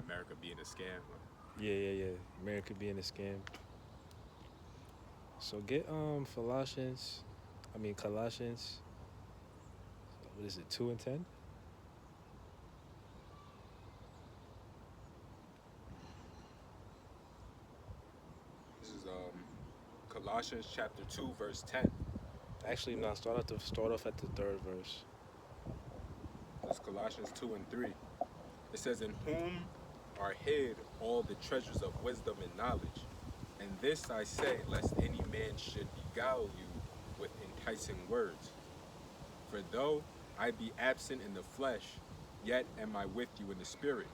America being a scam. Yeah. America being a scam. So get Colossians. What is it? 2 and 10. This is Colossians chapter 2, verse 10. Actually, no. Start off at the third verse. This is Colossians 2 and 3. It says, "In whom are hid all the treasures of wisdom and knowledge. And this I say, lest any man should beguile you with enticing words. For though I be absent in the flesh, yet am I with you in the spirit,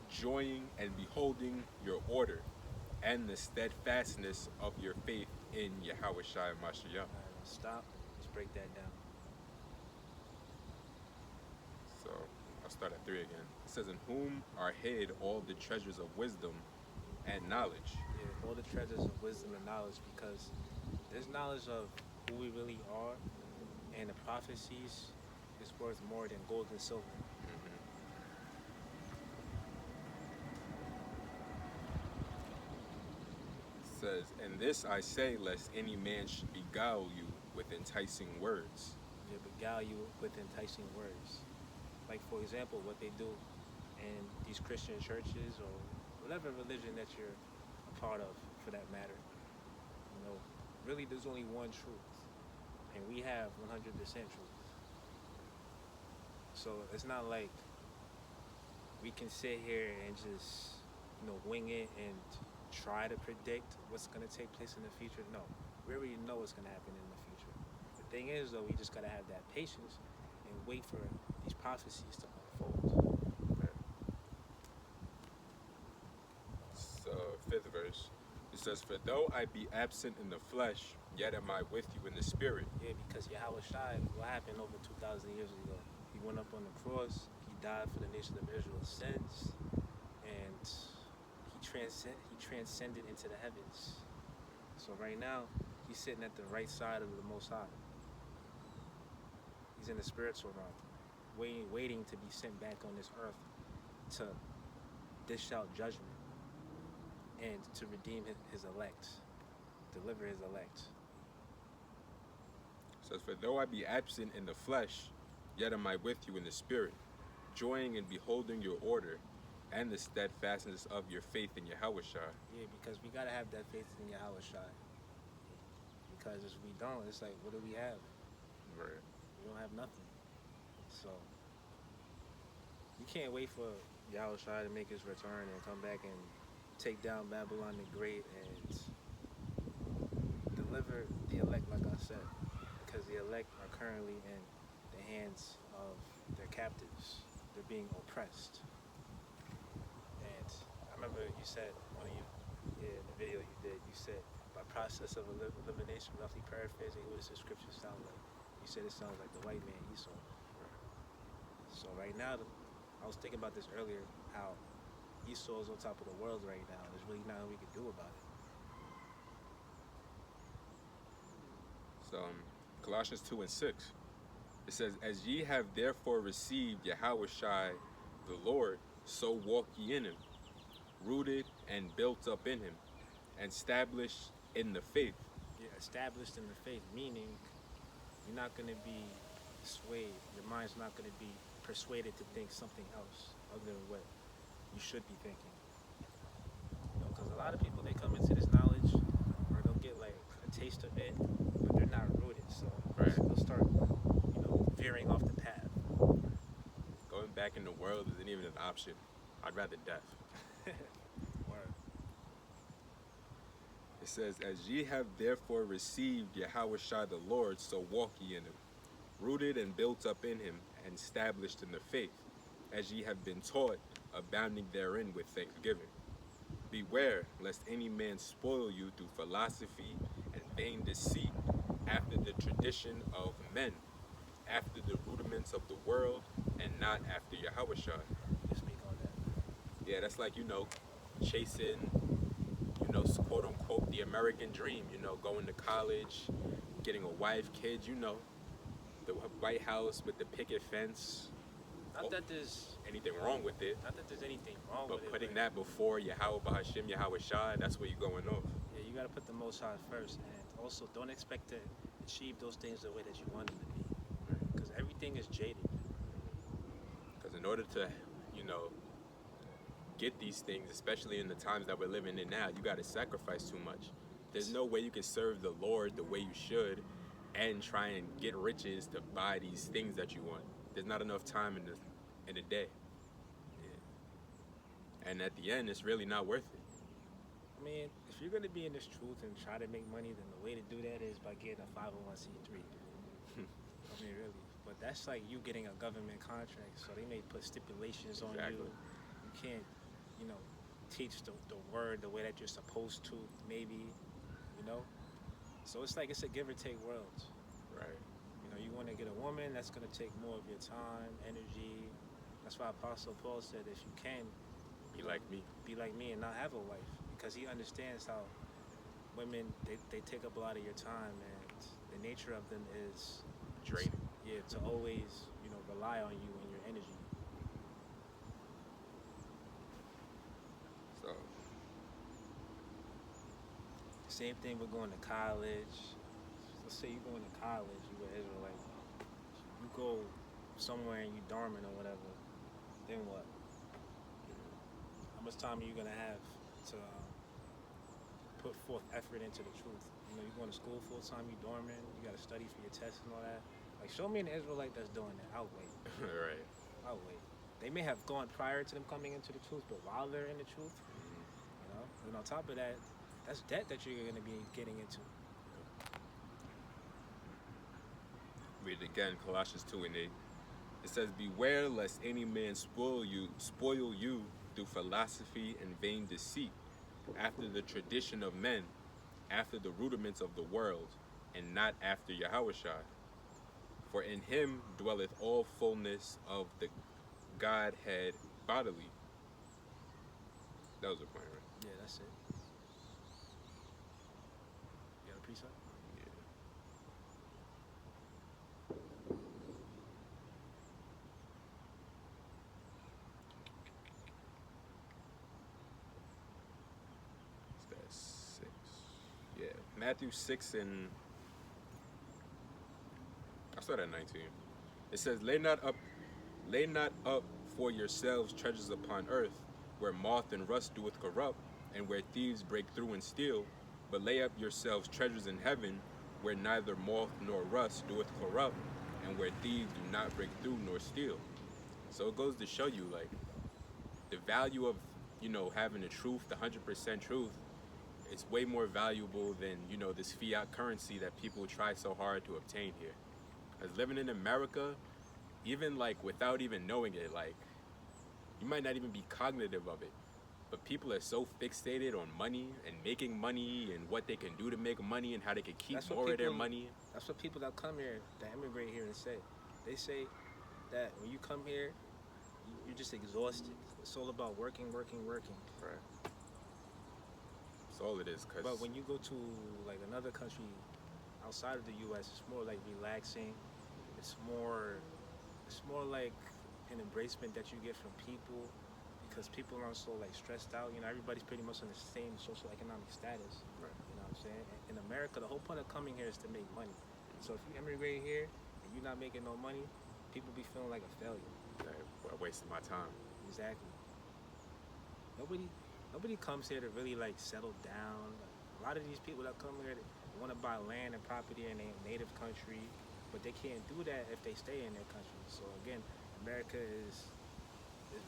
joying and beholding your order and the steadfastness of your faith in Yahweh Shai Mashiach." All right, stop. Let's break that down. So I'll start at 3 again. It says, "In whom are hid all the treasures of wisdom and knowledge." Yeah, all the treasures of wisdom and knowledge, because this knowledge of who we really are and the prophecies is worth more than gold and silver. It says, "And this I say, lest any man should beguile you with enticing words." They beguile you with enticing words. Like, for example, what they do in these Christian churches or whatever religion that you're a part of, for that matter. Really, there's only one truth, and we have 100% truth. So it's not like we can sit here and just, wing it and try to predict what's going to take place in the future. No, we already know what's going to happen in the future. The thing is, though, we just got to have that patience and wait for these prophecies to unfold. So, fifth verse. It says, "For though I be absent in the flesh, yet am I with you in the spirit." Yeah, because Yahweh Shai, what happened over 2,000 years ago? He went up on the cross, he died for the nation of Israel's sins, and he transcended into the heavens. So right now, he's sitting at the right side of the Most High. He's in the spiritual realm, waiting to be sent back on this earth to dish out judgment and to redeem his elect, deliver his elect. It says, "For though I be absent in the flesh, yet am I with you in the spirit, joying and beholding your order and the steadfastness of your faith in Yahweh Shai." Yeah, because we gotta have that faith in Yahweh Shai. Because if we don't, it's like, what do we have? Right. We don't have nothing. So you can't wait for Yahweh Shai to make his return and come back and take down Babylon the Great and deliver the elect, like I said, because the elect are currently in the hands of their captives. They're being oppressed. And I remember you said, in the video you did, you said, by process of elimination, roughly paraphrasing, what does the scripture sound like? You said it sounds like the white man Esau. So right now, I was thinking about this earlier, how Esau is on top of the world right now. There's really nothing we can do about it. So Colossians 2 and 6. It says, "As ye have therefore received Yahweh Shai the Lord, so walk ye in him, rooted and built up in him, and established in the faith." You're established in the faith, meaning you're not going to be swayed. Your mind's not going to be persuaded to think something else other than what you should be thinking. Because a lot of people, they come into this knowledge, or they'll get like a taste of it, but they're not rooted. So Right. they'll start, veering off the path. Going back in the world isn't even an option. I'd rather death. Word. It says, "As ye have therefore received Yahweh Shai the Lord, so walk ye in him, rooted and built up in him, and established in the faith, as ye have been taught, abounding therein with thanksgiving. Beware lest any man spoil you through philosophy and vain deceit, after the tradition of men, after the rudiments of the world, and not after Yahweh Shai." You speak on that. Yeah, that's like, chasing, quote unquote, the American dream, going to college, getting a wife, kids, the White House with the picket fence. Not that there's anything wrong with it, not that there's anything wrong with but it. putting that before Yahweh Bahashim, Yahweh Shah, that's where you're going off. Yeah, you gotta put the Most High first, and also don't expect to achieve those things the way that you want them to be, because everything is jaded. Because in order to, you know, get these things, especially in the times that we're living in now, you got to sacrifice too much. There's no way you can serve the Lord the way you should and try and get riches to buy these things that you want. There's not enough time in the day. Yeah. And at the end, it's really not worth it. I mean, if you're gonna be in this truth and try to make money, then the way to do that is by getting a 501c3. I mean, really. But that's like you getting a government contract, so they may put stipulations on Exactly. you. You can't, you know, teach the word the way that you're supposed to, maybe, you know? So it's like it's a give or take world. Right. You know, you want to get a woman that's going to take more of your time, energy. That's why Apostle Paul said, if you can, Be like me. be like me and not have a wife. Because he understands how women, they take up a lot of your time, and the nature of them is Draining. yeah, to always, you know, rely on you and your energy. So, Same thing with going to college. Let's say you're going to college, you're an Israelite. You go somewhere and you dormant or whatever, then what? How much time are you gonna have to put forth effort into the truth? You know, you're going to school full time, you dormant, you gotta study for your tests and all that. Like, show me an Israelite that's doing that. I'll wait. right. I'll wait. They may have gone prior to them coming into the truth, but while they're in the truth, you know, and on top of that, that's debt that you're gonna be getting into. Read it again, Colossians 2:8. It says, "Beware lest any man spoil you through philosophy and vain deceit, after the tradition of men, after the rudiments of the world, and not after Yahushua. For in him dwelleth all fullness of the Godhead bodily." That was the point, right? Yeah, that's it. You got a precept? Yeah. That's 6. Yeah, Matthew 6 and I start at 19. It says, lay not up for yourselves treasures upon earth, where moth and rust doeth corrupt, and where thieves break through and steal, but lay up yourselves treasures in heaven, where neither moth nor rust doeth corrupt, and where thieves do not break through nor steal. So it goes to show you, like, the value of, you know, having the truth, the 100% truth, is way more valuable than, you know, this fiat currency that people try so hard to obtain here. As living in America, even like without even knowing it, like, you might not even be cognitive of it, but people are so fixated on money and making money and what they can do to make money and how they can keep That's what more of their people- money. That's what people that come here, that immigrate here, and say. They say that when you come here, you're just exhausted. It's all about working, working, working. Right. That's all it is. Cause But when you go to like another country outside of the U.S., it's more like relaxing. It's more like an embracement that you get from people, because people aren't so like stressed out. You know, everybody's pretty much on the same social economic status. Right. You know what I'm saying? In America, the whole point of coming here is to make money. So if you immigrate here and you're not making no money, people be feeling like a failure. I wasted my time. Exactly. Nobody comes here to really like settle down. A lot of these people that come here, they want to buy land and property in their native country, but they can't do that if they stay in their country. So again, America is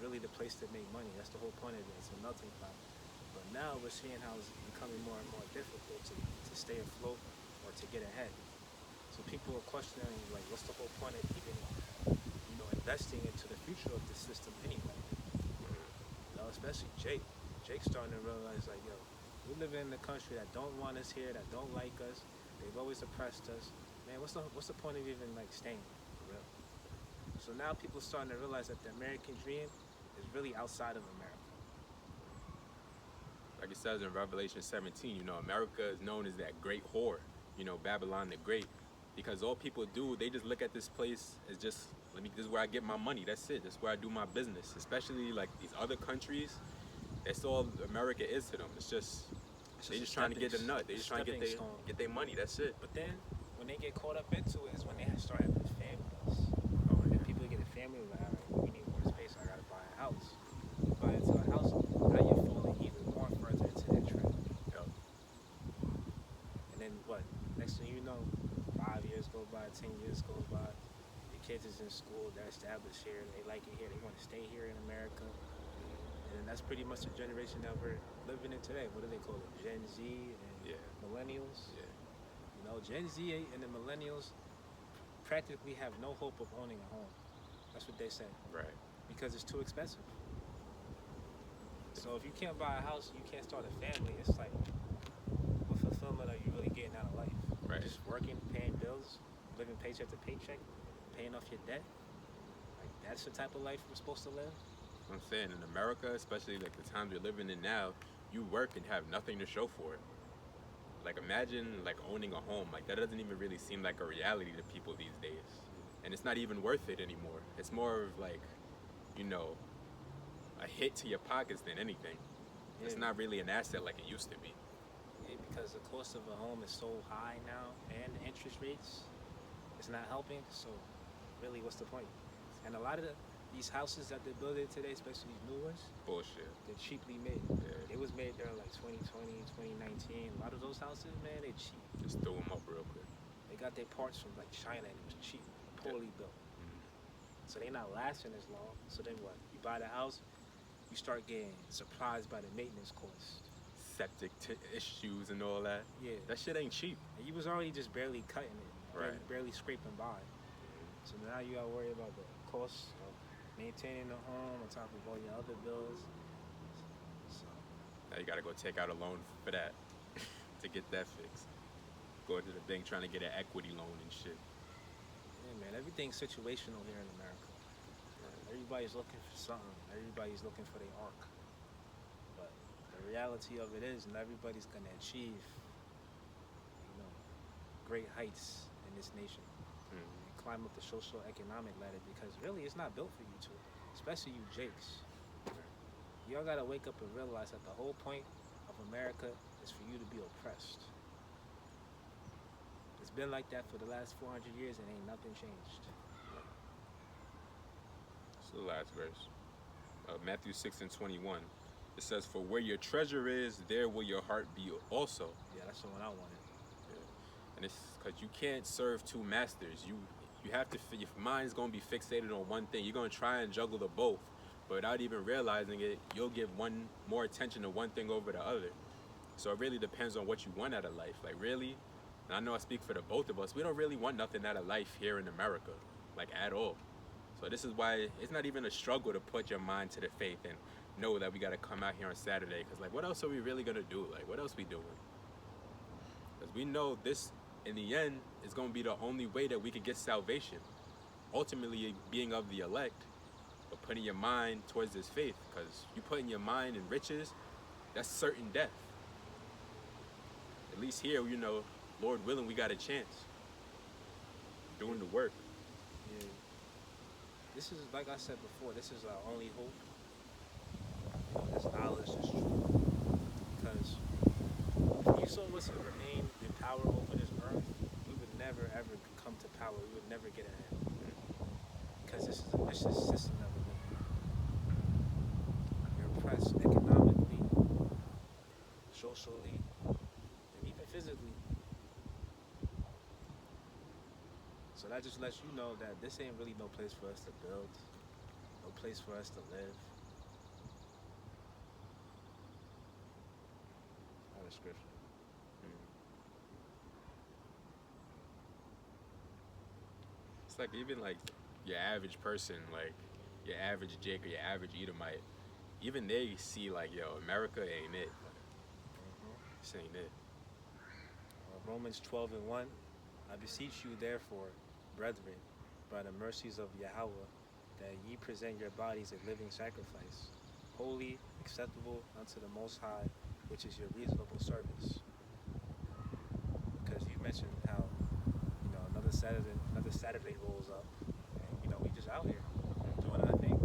really the place to make money. That's the whole point of it. It's a melting pot. But now we're seeing how it's becoming more and more difficult to stay afloat or to get ahead. So people are questioning, like, what's the whole point of even, you know, investing into the future of this system anyway? You know, especially Jake. Jake's starting to realize, like, yo, we live in a country that don't want us here, that don't like us. They've always oppressed us. Man, what's the point of even like staying? For real. So now people are starting to realize that the American dream is really outside of America. Like it says in Revelation 17, you know, America is known as that great whore, you know, Babylon the Great. Because all people do, they just look at this place as just This is where I get my money. That's it. That's where I do my business. Especially like these other countries, that's all America is to them. It's just It's they a just trying to get the nut. They a just trying to stepping stone. get their money. That's it. But then when they get caught up into it is when they start having families. Oh When yeah. people get a family, like, all right, we need more space. I gotta buy a house. You buy into a house, now you're falling even more further into that trap. Yup. And then what? Next thing you know, 5 years go by, 10 years goes by. Your kids is in school, they're established here, they like it here, they want to stay here in America. And that's pretty much the generation that we're living in today. What do they call it? Gen Z and Yeah. millennials. Yeah. You know, Gen Z and the millennials practically have no hope of owning a home. That's what they say. Right. Because it's too expensive. So if you can't buy a house, you can't start a family. It's like, what fulfillment are you really getting out of life? Right. Just working, paying bills, living paycheck to paycheck, paying off your debt. Like that's the type of life we're supposed to live. I'm saying in America, especially like the times we're living in now, you work and have nothing to show for it. Like imagine like owning a home. Like that doesn't even really seem like a reality to people these days. And it's not even worth it anymore. It's more of like, you know, a hit to your pockets than anything. It's not really an asset like it used to be. Yeah, because the cost of a home is so high now, and the interest rates, it's not helping. So, really, what's the point? And a lot of these houses that they're building today, especially these new ones, Bullshit. they're cheaply made. Yeah. It was made during like 2020, 2019. A lot of those houses, man, they cheap. Just throw them up real quick. They got their parts from like China, and it was cheap, poorly built. So they're not lasting as long. So then what? You buy the house, you start getting surprised by the maintenance cost. Septic issues and all that. Yeah. That shit ain't cheap. And you was already just barely cutting it, Right. barely scraping by. So now you gotta worry about the cost of maintaining the home on top of all your other bills. So Now you gotta go take out a loan for that to get that fixed. Go into the bank trying to get an equity loan and shit. yeah, man, everything's situational here in America. Everybody's looking for something. Everybody's looking for their arc. But the reality of it is, not everybody's gonna achieve, great heights in this nation. Climb up the social economic ladder because really it's not built for you to, especially you Jakes. Y'all gotta wake up and realize that the whole point of America is for you to be oppressed. It's been like that for the last 400 years and ain't nothing changed. It's the last verse. Matthew 6:21. It says, "For where your treasure is, there will your heart be also." Yeah, that's the one I wanted. And it's because you can't serve two masters. You have to. Your mind's gonna be fixated on one thing. You're gonna try and juggle the both, but without even realizing it, you'll give one more attention to one thing over the other. So it really depends on what you want out of life. Like really, and I know I speak for the both of us. We don't really want nothing out of life here in America, like at all. So this is why it's not even a struggle to put your mind to the faith and know that we gotta come out here on Saturday. Cause like, what else are we really gonna do? Like, what else we doing? Cause we know this. In the end, is going to be the only way that we could get salvation. Ultimately, being of the elect, but putting your mind towards this faith, because you putting your mind in riches, that's certain death. At least here, Lord willing, we got a chance. Doing the work. Yeah. This is, like I said before, this is our only hope. This knowledge is true. Because if you saw what's remain in power over this earth, we would never ever come to power. We would never get ahead. Because this is a vicious system that we live in. You're oppressed economically, socially, and even physically. So that just lets you know that this ain't really no place for us to build, no place for us to live. Not a scripture. It's like even like your average person, like your average Jake or your average Edomite, even they see like, yo, America ain't it. This ain't it. Romans 12:1. I beseech you, therefore, brethren, by the mercies of Yahweh, that ye present your bodies a living sacrifice, holy, acceptable unto the Most High, which is your reasonable service. Because you mentioned how, another Saturday rolls up, and out here doing our thing.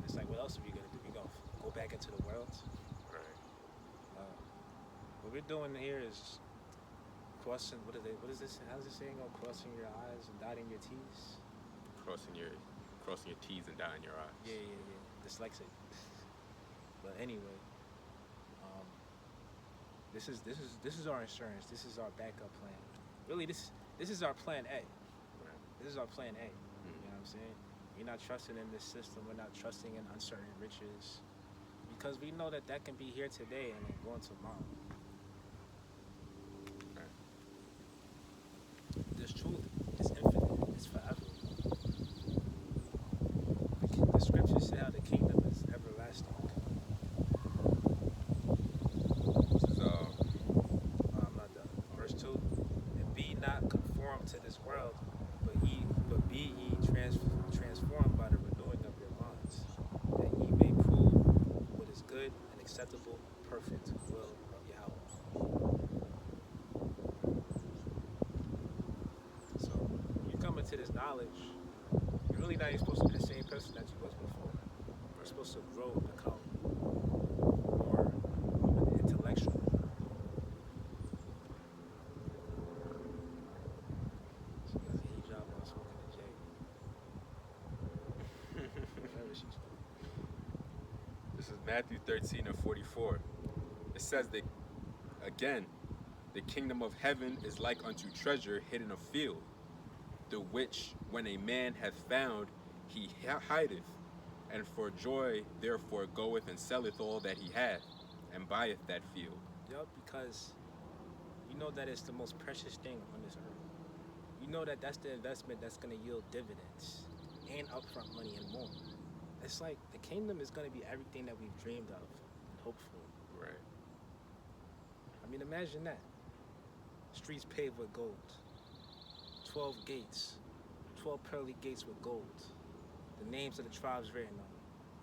It's like, what else are we gonna do? We gonna go back into the world? Right. Uh, what we're doing here is crossing. What is this? How's this saying go? Crossing your I's and dotting your T's. Crossing your T's and dotting your I's. Yeah. Dyslexic. But anyway, um, this is our insurance. This is our backup plan. Really, this is our plan A. Right. This is our plan A. Mm. You know what I'm saying? We're not trusting in this system. We're not trusting in uncertain riches, because we know that can be here today and then gone tomorrow. Right. This truth is infinite. It's forever. The scriptures say how the kingdom is everlasting. This is I'm not done. Verse 2. And be not conformed to this world, but be ye transformed by the renewing of your minds, that ye may prove what is good and acceptable, perfect will of Yahweh. So you come into this knowledge, you're really not even supposed to be the same person that you was before. You're supposed to grow and become more intellectual. She got a hijab on, smoking a J. Whatever she's doing. This is Matthew 13 and 44. It says that, again, the kingdom of heaven is like unto treasure hid in a field, the which when a man hath found, he hideth, and for joy therefore goeth and selleth all that he hath, and buyeth that field. Yup, because you know that it's the most precious thing on this earth. You know that that's the investment that's going to yield dividends and upfront money and more. It's like the kingdom is going to be everything that we've dreamed of and hoped for. Right. I mean, imagine that. Streets paved with gold. 12 gates. 12 pearly gates with gold. The names of the tribes written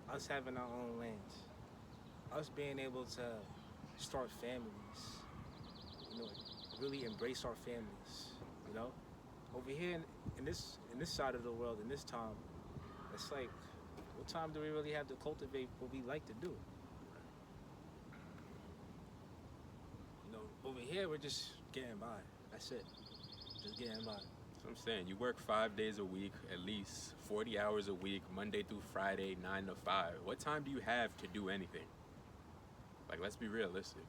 on. Us having our own lands. Us being able to start families. You know, really embrace our families. You know? Over here in this side of the world, in this time, it's like, what time do we really have to cultivate what we like to do? You know, over here we're just getting by. That's it. Just getting by. That's what I'm saying. You work 5 days a week, at least 40 hours a week, Monday through Friday, 9 to 5. What time do you have to do anything? Like, let's be realistic.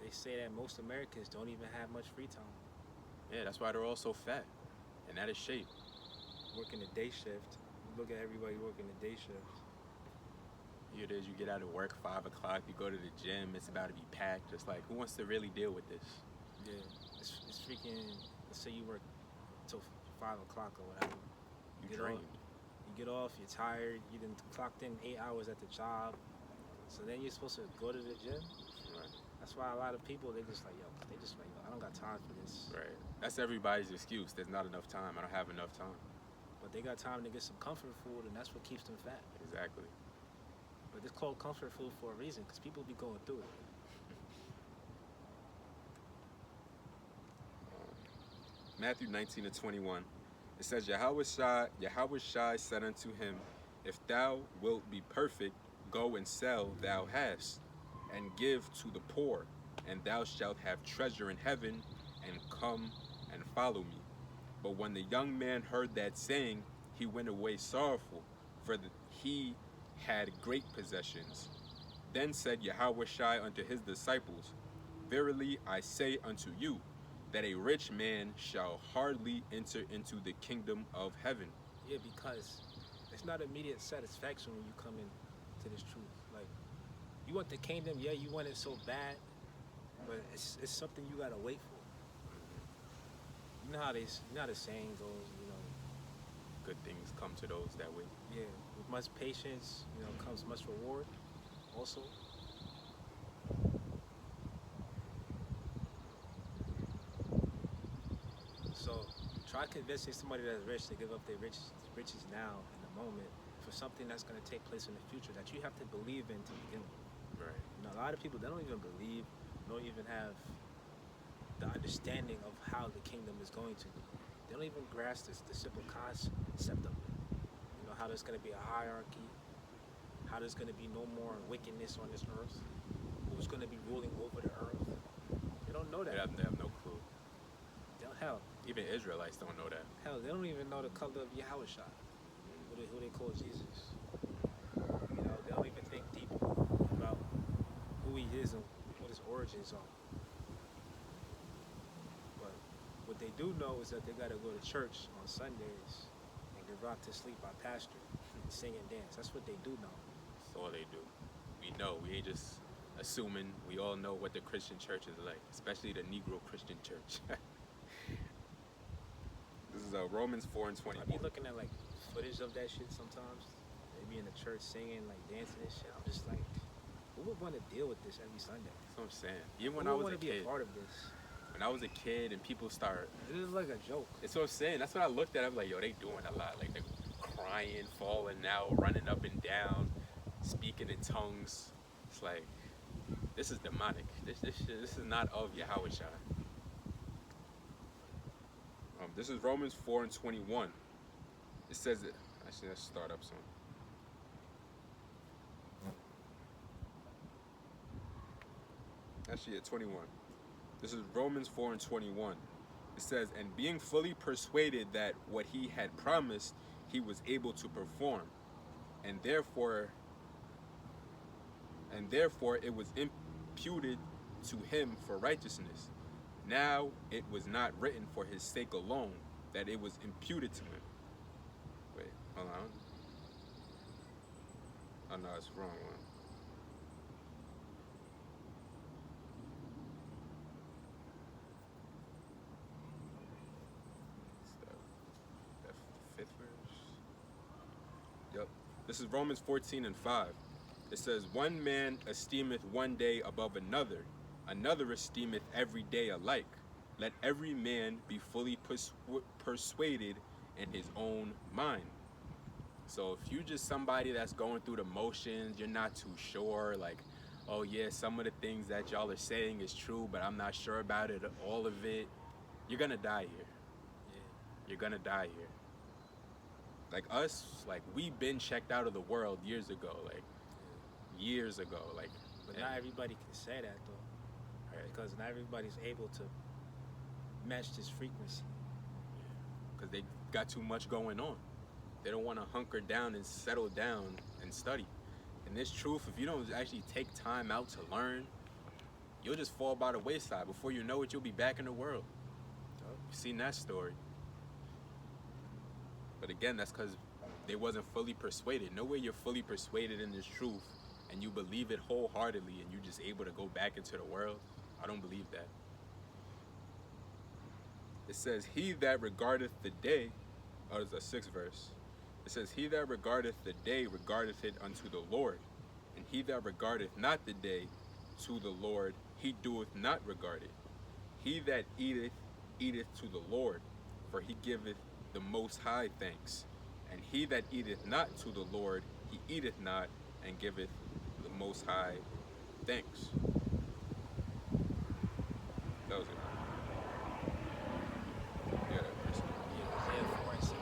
They say that most Americans don't even have much free time. Yeah, that's why they're all so fat and out of shape. Working a day shift. You look at everybody working a day shift. Here it is, you get out of work 5 o'clock, you go to the gym, it's about to be packed. Just like, who wants to really deal with this? Yeah, it's freaking. Let's say you work till 5 o'clock or whatever. You drained. You get off. You're tired. You done clocked in 8 hours at the job. So then you're supposed to go to the gym. Right. That's why a lot of people they just like yo, I don't got time for this. Right. That's everybody's excuse. There's not enough time. I don't have enough time. But they got time to get some comfort food, and that's what keeps them fat. Exactly. But it's called comfort food for a reason, because people be going through it. Matthew 19 and 21. It says, Yahweh Shai said unto him, If thou wilt be perfect, go and sell thou hast, and give to the poor, and thou shalt have treasure in heaven, and come and follow me. But when the young man heard that saying, he went away sorrowful, for he had great possessions. Then said Yahweh Shai unto his disciples, Verily I say unto you, that a rich man shall hardly enter into the kingdom of heaven. Yeah, because it's not immediate satisfaction when you come into this truth. Like, you want the kingdom, yeah, you want it so bad, but it's something you gotta wait for. You know how the saying goes, you know. Good things come to those that wait. Yeah, with much patience, you know, comes much reward. Also. So try convincing somebody that's rich to give up their riches now in the moment for something that's going to take place in the future that you have to believe in to begin with. Right. You know, a lot of people, they don't even believe, don't even have the understanding of how the kingdom is going to be. They don't even grasp the simple concept of it. You know, how there's going to be a hierarchy, how there's going to be no more wickedness on this earth, who's going to be ruling over the earth. They don't know that. They have no clue. Hell, Even Israelites don't know that. they don't even know the color of Yahushua, who they call Jesus. You know, they don't even think deep about who he is and what his origins are. But what they do know is that they got to go to church on Sundays and get rocked to sleep by pastor and sing and dance. That's what they do know. That's all they do. We know. We ain't just assuming. We all know what the Christian church is like, especially the Negro Christian church. This is Romans 4 and 20. I be looking at like footage of that shit sometimes. They be in the church singing, like dancing and shit. I'm just like, who would want to deal with this every Sunday? That's what I'm saying. Even when Who I would was want to be a part of this? when I was a kid and people start, It is like a joke. it's what I'm saying. That's what I looked at. I'm like, yo, they doing a lot. Like they're crying, falling out, running up and down, speaking in tongues. It's like, this is demonic. This is not of Yahushua. This is Romans 4 and 21. It says it. Actually, let's start up soon. Actually, at 21. This is Romans 4 and 21. It says, and being fully persuaded that what he had promised, he was able to perform, and therefore it was imputed to him for righteousness. Now it was not written for his sake alone that it was imputed to him. Wait, hold on. Oh no, it's the wrong one. It's the fifth verse. Yep. This is Romans 14 and 5. It says, one man esteemeth one day above another, another esteemeth every day alike. Let every man be fully persuaded in his own mind. So if you're just somebody that's going through the motions, you're not too sure, like, oh yeah, some of the things that y'all are saying is true, but I'm not sure about it, all of it, you're gonna die here. Yeah. You're gonna die here. Like us, like we've been checked out of the world years ago, like years ago, like. But not everybody can say that though, right? Because not everybody's able to match this frequency. Because they got too much going on. They don't want to hunker down and settle down and study. And this truth, if you don't actually take time out to learn, you'll just fall by the wayside. Before you know it, you'll be back in the world. You've seen that story. But again, that's because they wasn't fully persuaded. No way you're fully persuaded in this truth and you believe it wholeheartedly and you're just able to go back into the world. I don't believe that. It says, he that regardeth the day, oh, it's the sixth verse. It says, he that regardeth the day regardeth it unto the Lord, and he that regardeth not the day to the Lord, he doeth not regard it. He that eateth, eateth to the Lord, for he giveth the Most High thanks. And he that eateth not to the Lord, he eateth not, and giveth the Most High thanks. That was it. Yeah, that verse. Yeah, Isaiah 4 and 6.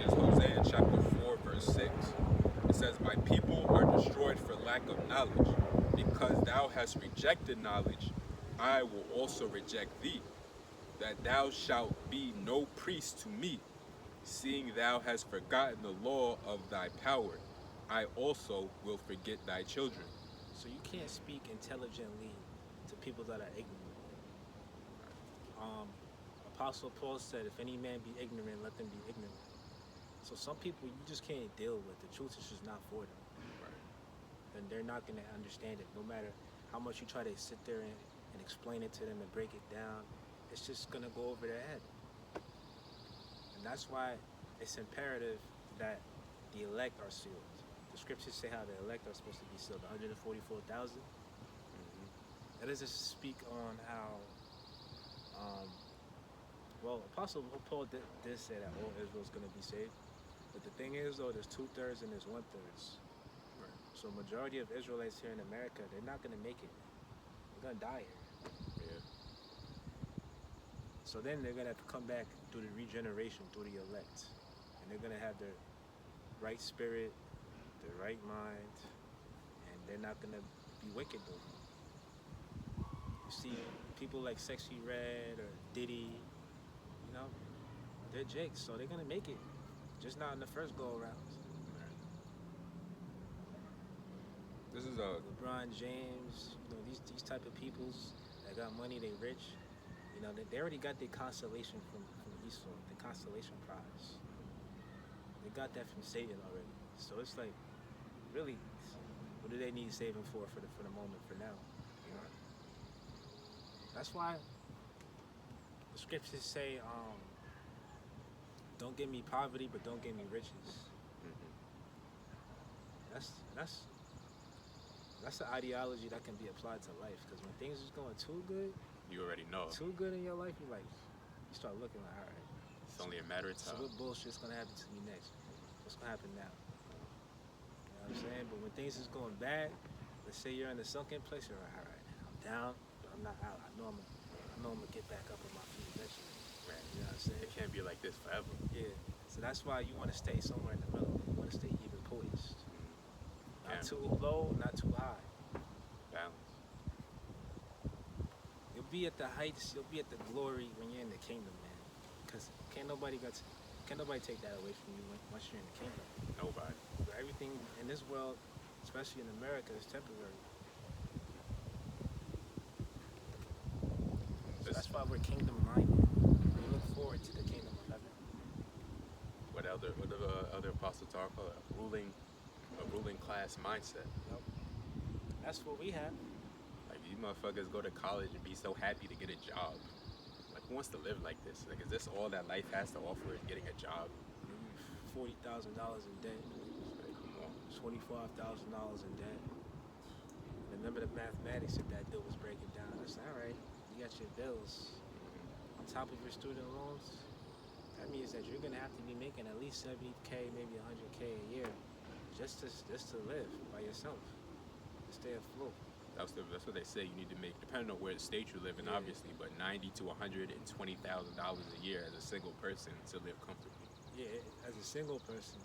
It's Hosea chapter 4, verse 6. It says, my people are destroyed for lack of knowledge. Because thou hast rejected knowledge, I will also reject thee, that thou shalt be no priest to me. Seeing thou hast forgotten the law of thy power, I also will forget thy children. So you can't speak intelligently to people that are ignorant. Apostle Paul said, if any man be ignorant, let them be ignorant. So some people you just can't deal with. The truth is just not for them. And they're not going to understand it. No matter how much you try to sit there and explain it to them and break it down, it's just going to go over their head. And that's why it's imperative that the elect are sealed. The scriptures say how the elect are supposed to be sealed, 144,000. That doesn't speak on how, well, Apostle Paul did say that all Israel is going to be saved. But the thing is, though, there's 2/3 and there's 1/3. So majority of Israelites here in America, they're not gonna make it. They're gonna die here. Yeah. So then they're gonna have to come back through the regeneration, through the elect, and they're gonna have their right spirit, their right mind, and they're not gonna be wicked no more. You see people like Sexy Red or Diddy, you know, they're jakes, so they're gonna make it, just not in the first go around. This is a LeBron James, you know, these type of peoples that got money, they rich, you know, they already got their consolation from Esau, the consolation prize. They got that from Satan already. So it's like, really, what do they need saving for the moment, for now? You know? That's why the scriptures say, don't give me poverty, but don't give me riches. That's an ideology that can be applied to life. Because when things is going too good, you already know. Too good in your life, you start looking like, all right. It's only a matter of time. So what bullshit's gonna happen to me next? What's gonna happen now? You know what I'm saying? But when things is going bad, let's say you're in a sunken place, you're like, all right, I'm down, but I'm not out. I know I'm gonna get back up on my feet eventually. Right. You know what I'm saying? It can't be like this forever. Yeah. So that's why you want to stay somewhere in the middle. You want to stay even poised. Not too low, not too high. Balance. You'll be at the heights, you'll be at the glory when you're in the kingdom, man. Because can't nobody take that away from you once you're in the kingdom. Nobody. Everything in this world, especially in America, is temporary. So that's why we're kingdom minded. We look forward to the kingdom of heaven. What other apostles talk about? A ruling class mindset. Yep. That's what we have. Like, these motherfuckers go to college and be so happy to get a job. Like, who wants to live like this? Like, is this all that life has to offer, is getting a job? $40,000 in debt. Like, come on. $25,000 in debt. Remember the mathematics if that deal was breaking down. I said, all right, you got your bills. On top of your student loans, that means that you're gonna have to be making at least 70K, maybe 100K a year, just to live by yourself, to stay afloat. That's what they say. You need to make, depending on where the state you live in, Yeah. obviously, but $90,000 to $120,000 a year as a single person to live comfortably. Yeah, as a single person.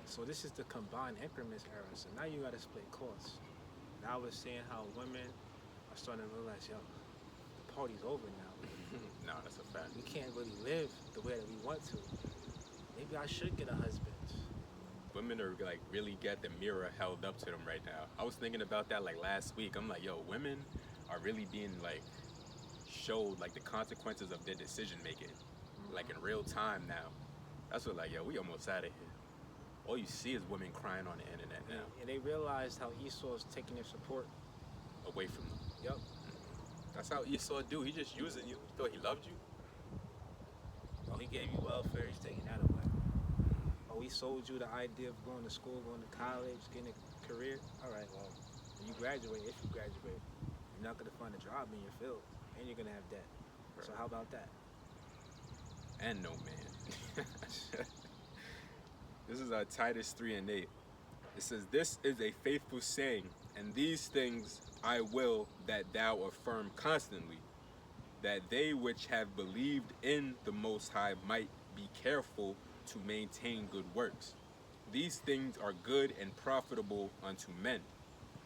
So this is the combined increments era. So now you gotta split costs. And I was saying how women are starting to realize, yo, the party's over now. No, that's a fact. We can't really live the way that we want to. Maybe I should get a husband. Women are like really get the mirror held up to them right now. I was thinking about that like last week. I'm like, yo, women are really being like showed like the consequences of their decision making, like in real time now. That's what, like, yo, we almost out of here. All you see is women crying on the internet now. And they realized how Esau's taking their support Away from them. Yep. That's how Esau do. He just using you. You thought he loved you? Oh, he gave you welfare, he's taking that away. Oh, he sold you the idea of going to school, going to college, getting a career. All right, well, when you graduate, if you graduate, you're not going to find a job in your field, and you're going to have debt. Right. So how about that? And no man. This is Titus 3:8. It says, "This is a faithful saying, and these things I will that thou affirm constantly, that they which have believed in the Most High might be careful to maintain good works. These things are good and profitable unto men,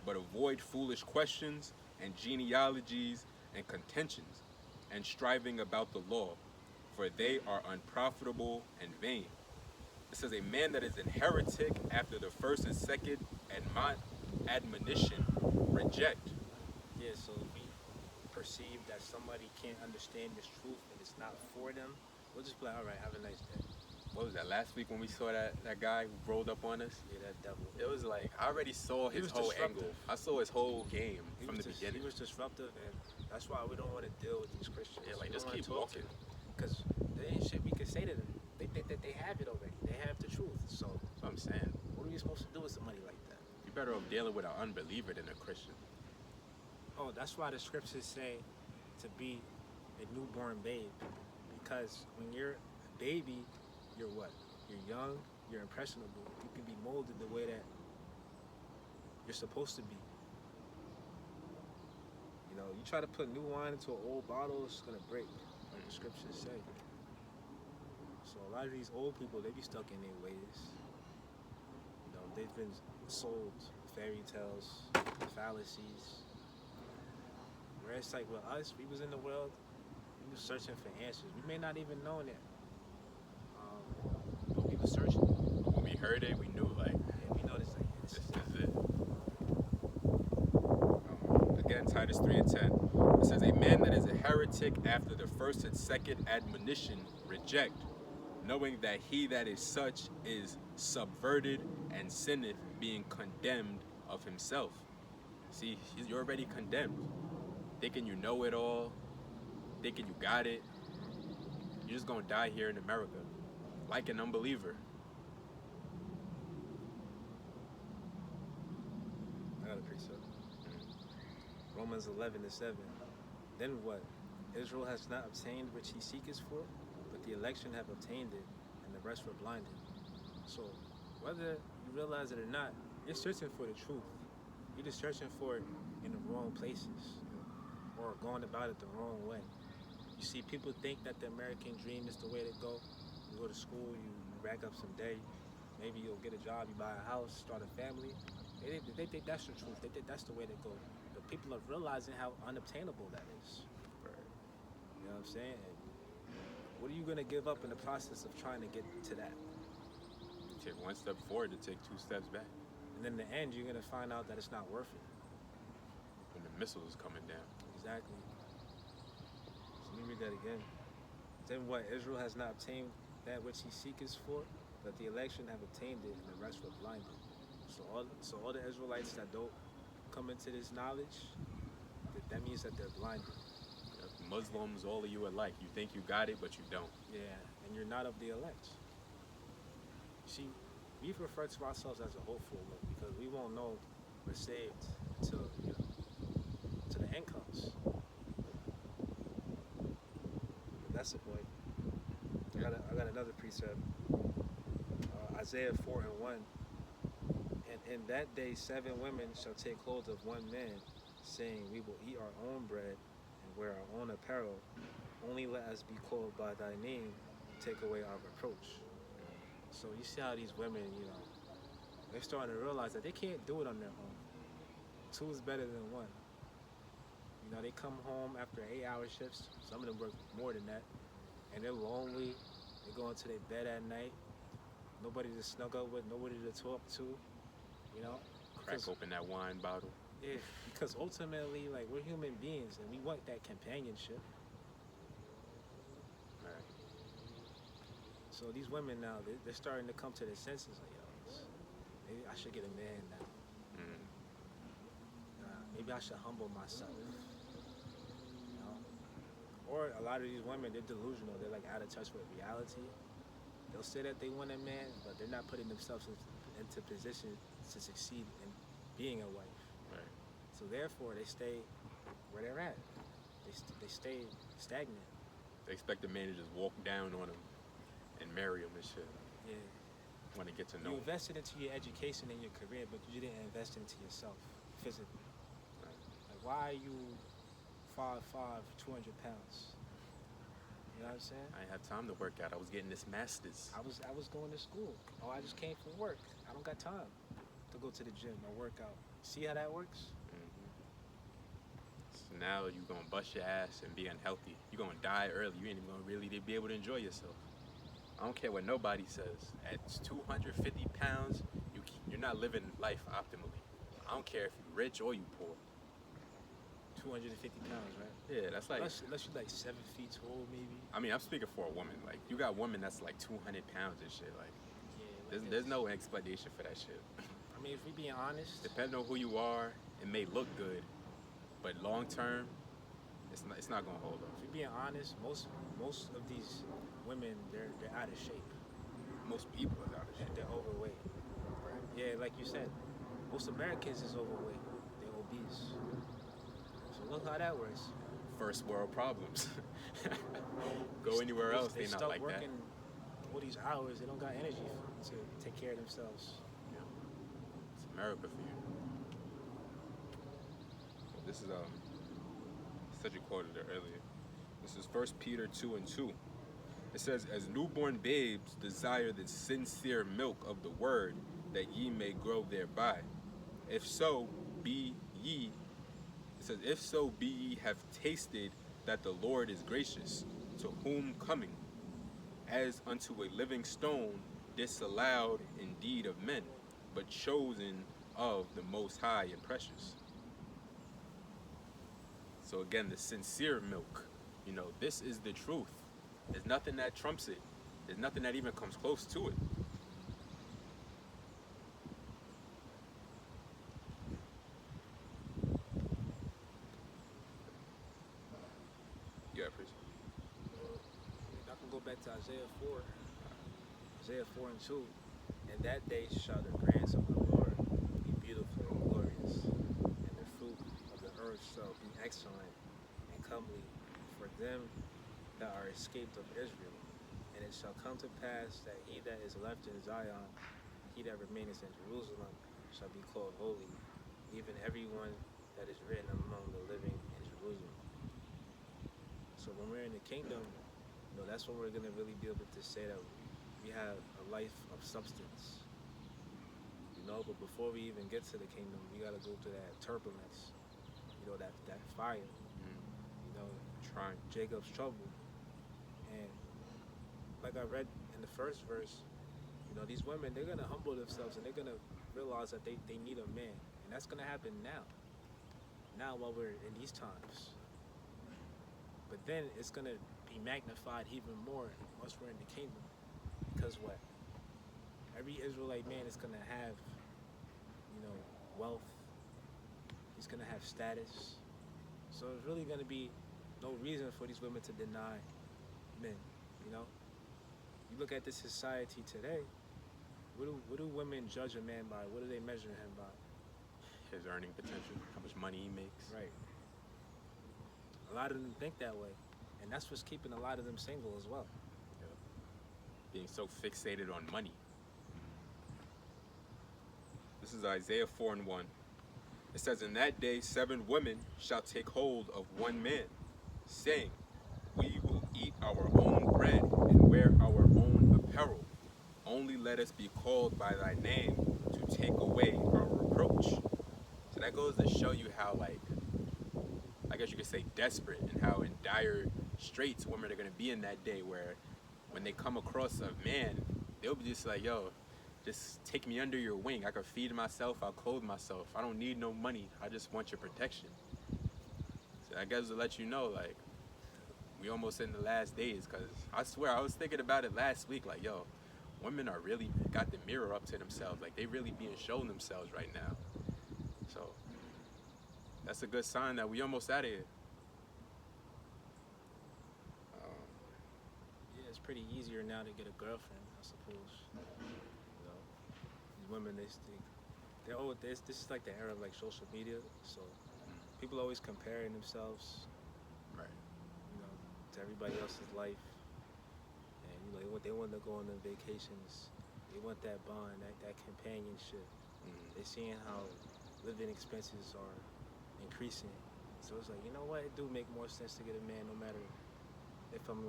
but avoid foolish questions and genealogies and contentions, and striving about the law, for they are unprofitable and vain." It says, "A man that is an heretic after the first and second admonition reject." Yeah, so if we perceive that somebody can't understand this truth and it's not for them, we'll just be like, all right, have a nice day. What was that, last week when we saw that guy who rolled up on us? Yeah, that devil. It was like, I already saw his whole angle. I saw his whole game from the beginning. He was disruptive, and that's why we don't want to deal with these Christians. Yeah, like, just keep walking. Because there ain't shit we can say to them. They think that they have it already. They have the truth. So that's what I'm saying. What are we supposed to do with somebody like that? You're better off dealing with an unbeliever than a Christian. Oh, that's why the scriptures say to be a newborn babe. Because when you're a baby, you're what? You're young, you're impressionable. You can be molded the way that you're supposed to be. You know, you try to put new wine into an old bottle, it's gonna break, like the scriptures say. So a lot of these old people, they be stuck in their ways. You know, they've been sold fairy tales, fallacies. Where it's like with us, we was in the world, we was searching for answers. We may not even know that, but we was searching. When we heard it, we knew like And we know this, like, this is it. Again, Titus 3:10. It says, "A man that is a heretic after the first and second admonition reject, knowing that he that is such is subverted and sinneth, being condemned of himself." See, you're already condemned. Thinking you know it all, thinking you got it. You're just gonna die here in America, like an unbeliever. I got a precept. Romans 11:7. Then what? Israel has not obtained which he seeketh for, but the election have obtained it, and the rest were blinded. So, whether you realize it or not, you're searching for the truth. You're just searching for it in the wrong places, or going about it the wrong way. You see, people think that the American dream is the way to go. You go to school, you rack up some day, maybe you'll get a job, you buy a house, start a family. They think that's the truth. They think that's the way to go. But people are realizing how unobtainable that is. You know what I'm saying? And what are you going to give up in the process of trying to get to that? Take one step forward to take two steps back. And in the end, you're going to find out that it's not worth it. When the missile is coming down. Exactly. So let me read that again. Then what? Israel has not obtained that which he seeketh for, but the election have obtained it, and the rest were blinded. So all the Israelites that don't come into this knowledge, that means that they're blinded. Muslims, all of you alike. You think you got it, but you don't. Yeah, and you're not of the elect. See, we refer to ourselves as a hopeful one because we won't know we're saved until, you know, till the end comes. But that's the point. I got another precept. Isaiah 4:1. And in that day 7 women shall take hold of one man, saying, we will eat our own bread and wear our own apparel. Only let us be called by thy name, take away our reproach. So you see how these women, you know, they're starting to realize that they can't do it on their own. 2 is better than 1. You know, they come home after 8-hour shifts. Some of them work more than that. And they're lonely. They go into their bed at night. Nobody to snug up with, nobody to talk to, you know? Crack open that wine bottle. Yeah, because ultimately, like, we're human beings and we want that companionship. Right. So these women now, they're starting to come to their senses. Like, yo, maybe I should get a man now. Maybe I should humble myself. You know? Or a lot of these women, they're delusional. They're like out of touch with reality. They'll say that they want a man, but they're not putting themselves into position to succeed in being a wife. Right. So therefore, they stay where they're at. They stay stagnant. They expect the man to just walk down on them and marry them and shit. Yeah. Want to get to know You him. invested into your education and your career, but you didn't invest into yourself physically. Right. Like, why are you 5'5", 200 pounds? You know what I'm saying? I didn't have time to work out. I was getting this master's. I was going to school. Oh, I just came from work. I don't got time to go to the gym or work out. See how that works? So now you're going to bust your ass and be unhealthy. You're going to die early. You ain't even going to really be able to enjoy yourself. I don't care what nobody says. At 250 pounds, you're not living life optimally. I don't care if you're rich or you poor. 250 pounds, right? Yeah, that's like... Unless you're like 7 feet tall, maybe. I mean, I'm speaking for a woman. Like, you got women that's like 200 pounds and shit. Like, Yeah. there's no explanation for that shit. I mean, if we being honest, Depending on who you are, it may look good, but long term, it's not gonna hold up. if we being honest, most of these women, they're out of shape. Most people is out of And shape. they're overweight. Yeah, like you said, most Americans is overweight. They're obese. So look how that works. First world problems. Go anywhere else, they not stuck like that. working all these hours. They don't got energy to take care of themselves. It's America for you. This is said you quoted it earlier. This is First Peter 2:2. It says, "As newborn babes desire the sincere milk of the word, that ye may grow thereby. If so be ye," it says, "if so be ye have tasted that the Lord is gracious, to whom coming, as unto a living stone, disallowed indeed of men, but chosen of the Most High and precious." So again, the sincere milk, this is the truth. There's nothing that trumps it. There's nothing that even comes close to it. Yeah, please. I can go back to Isaiah 4. Isaiah 4 and 2. "In that day shall the grants of the Lord be beautiful and glorious, and the fruit of the earth shall be excellent and comely for them that are escaped of Israel. And it shall come to pass that he that is left in Zion, he that remaineth in Jerusalem, shall be called holy, even everyone that is written among the living in Jerusalem." So when we're in the kingdom, that's when we're going to really be able to say that we have a life of substance. But before we even get to the kingdom, we got to go through that turbulence, that fire, Trying. Jacob's trouble. And like I read in the first verse, these women, they're going to humble themselves and they're going to realize that they need a man. And that's going to happen now while we're in these times. But then it's going to be magnified even more once we're in the kingdom. Because what? Every Israelite man is going to have, wealth. He's going to have status. So there's really going to be no reason for these women to deny men, You look at this society today, what do women judge a man by? What do they measure him by? His earning potential, how much money he makes. Right. A lot of them think that way. And that's what's keeping a lot of them single as well. Yeah. Being so fixated on money. This is Isaiah 4:1. It says, "In that day 7 women shall take hold of one man, saying, We will eat our own bread and wear our own apparel. Only let us be called by thy name to take away our reproach." So that goes to show you how, I guess you could say, desperate, and how in dire straits women are going to be in that day, where when they come across a man, they'll be just like, "Yo, just take me under your wing. I can feed myself. I'll clothe myself. I don't need no money. I just want your protection." So I guess to let you know, we almost in the last days, because I swear, I was thinking about it last week, yo, women are really got the mirror up to themselves. They really being shown themselves right now. So that's a good sign that we almost out of here. Yeah, it's pretty easier now to get a girlfriend, I suppose. These women, this is like the era of social media. So people always comparing themselves, Right. To everybody else's life, and they want to go on their vacations. They want that bond, that companionship. Mm-hmm. They're seeing how living expenses are increasing. So it's like, you know what? It do make more sense to get a man, no matter if I'm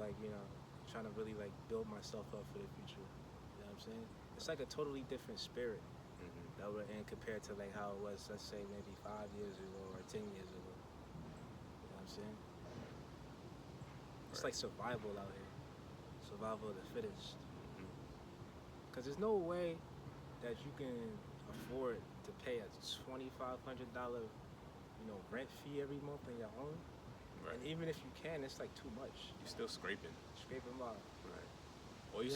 trying to really build myself up for the future. You know what I'm saying? It's like a totally different spirit that we're in compared to how it was, let's say, maybe 5 years ago or 10 years ago. You know what I'm saying? It's like survival out here. Survival of the fittest. Because there's no way that you can afford to pay a $2,500 rent fee every month on your own. Right. And even if you can, it's too much. You're still scraping. Scraping by. Right.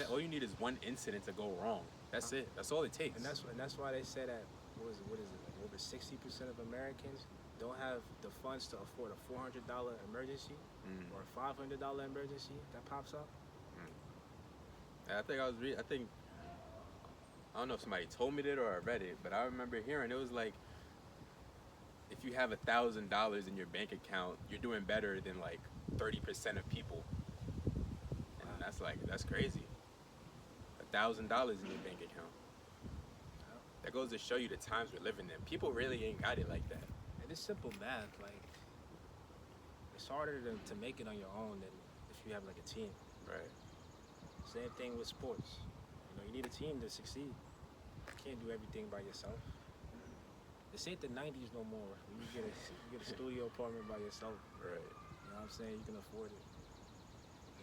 All you need is one incident to go wrong. That's it. That's all it takes. And that's why they say that what is it? Over 60% of Americans don't have the funds to afford a $400 emergency or a $500 emergency that pops up. I think I don't know if somebody told me that or I read it, but I remember hearing it was if you have $1,000 in your bank account, you're doing better than 30% of people. And that's crazy. $1,000 in your bank account. That goes to show you the times we're living in. People really ain't got it like that. And it's simple math. Like, it's harder to make it on your own than if you have like a team. Right. Same thing with sports. You know, you need a team to succeed. You can't do everything by yourself. This ain't the '90s no more. You get a studio apartment by yourself. Right. You know what I'm saying? You can afford it.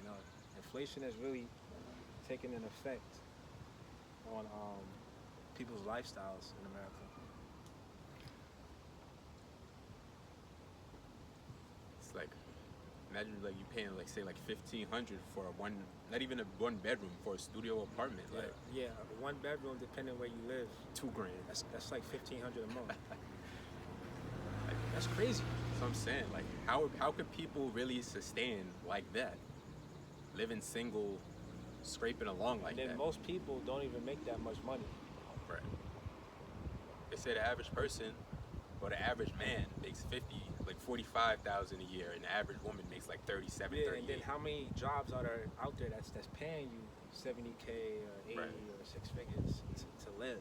You know, inflation has really taken an effect on people's lifestyles in America. It's like, imagine like you paying like say like 1,500 for a one, not even a one bedroom for a studio apartment. Yeah, Like yeah, one bedroom, depending where you live, $2,000. that's like 1,500 a month. That's crazy. So I'm saying, like, how could people really sustain like that, living single, scraping along like And then that? most people don't even make that much money. Right. They say the average person or the average man makes 45,000 a year, and the average woman makes like 37, Yeah, 38. and then how many jobs are there out there that's paying you 70K or 80 Right. or six figures to live?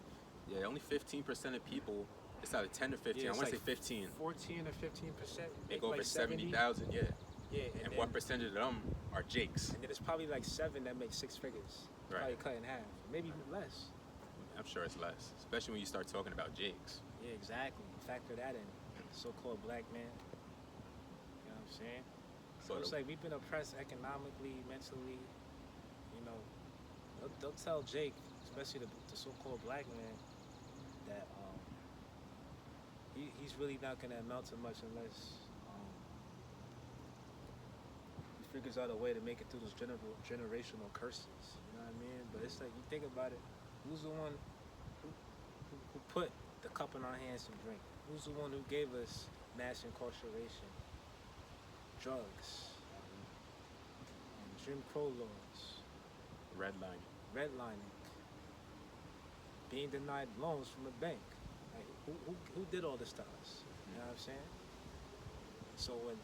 Yeah, only 15% of people. It's either 10 or 15. Yeah, I it's want to like say 15. 14 or 15%. Make over like 70,000. Yeah. Yeah, And then, what percentage of them are Jakes? And then it's probably like 7 that make six figures. It's Right. Probably cut in half, maybe even less. I'm sure it's less, especially when you start talking about Jakes. Yeah, exactly. Factor that in. So-called black man. You know what I'm saying? So it's like we've been oppressed economically, mentally. You know, they'll tell Jake, especially the so-called black man, that he's really not gonna amount to much unless he figures out a way to make it through those generational curses. You know what I mean? But it's like you think about it, who's the one who put the cup in our hands to drink? Who's the one who gave us mass incarceration, drugs, Jim Crow laws, redlining, being denied loans from the bank? Like, who did all this to us? You know what I'm saying? So when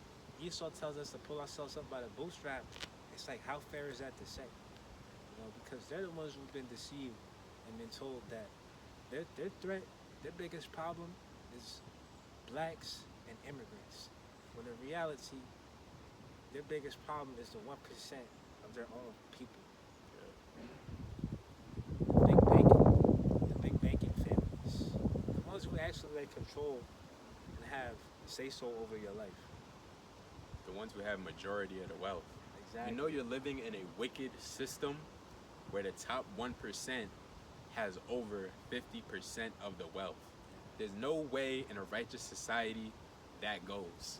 Esau tells us to pull ourselves up by the bootstrap, it's like, how fair is that to say? You know, because they're the ones who've been deceived and been told that their threat, their biggest problem is blacks and immigrants. When in reality, their biggest problem is the 1% of their own people. The big banking families, the ones who actually like control and have say-so over your life. The ones who have majority of the wealth. Exactly. You know you're living in a wicked system where the top 1% has over 50% of the wealth. There's no way in a righteous society that goes.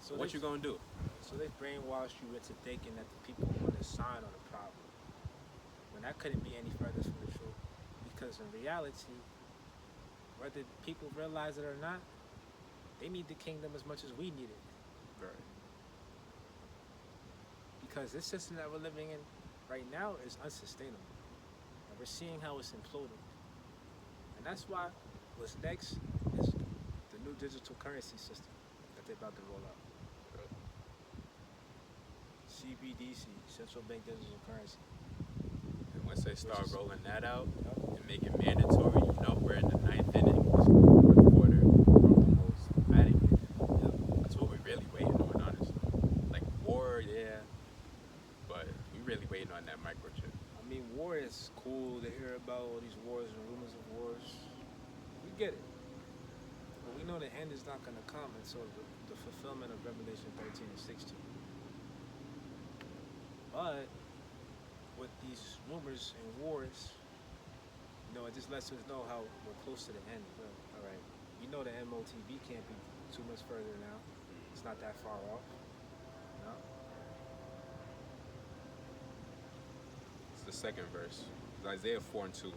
So what you gonna do? So they brainwashed you into thinking that the people want to sign on the problem, when that couldn't be any further from the truth. Because in reality, whether people realize it or not, they need the kingdom as much as we need it. Right. Because this system that we're living in right now is unsustainable. And we're seeing how it's imploding. And that's why what's next is the new digital currency system that they're about to roll out. CBDC, central bank digital currency. And once they start rolling that out Yep. and make it mandatory, you know we're in the 9th inning, fourth quarter, we're almost out of here. Yep. That's what we're really waiting on, honestly. Like war, yeah, but we really waiting on that microchip. I mean, war is cool to hear about, all these wars and rumors of wars. We get it. But we know the end is not going to come until the fulfillment of Revelation 13 and 16. But with these rumors and wars, you know, it just lets us know how we're close to the end. All right, you know the MOTB can't be too much further now. It's not that far off. No. It's the second verse. It's Isaiah 4 and 2. It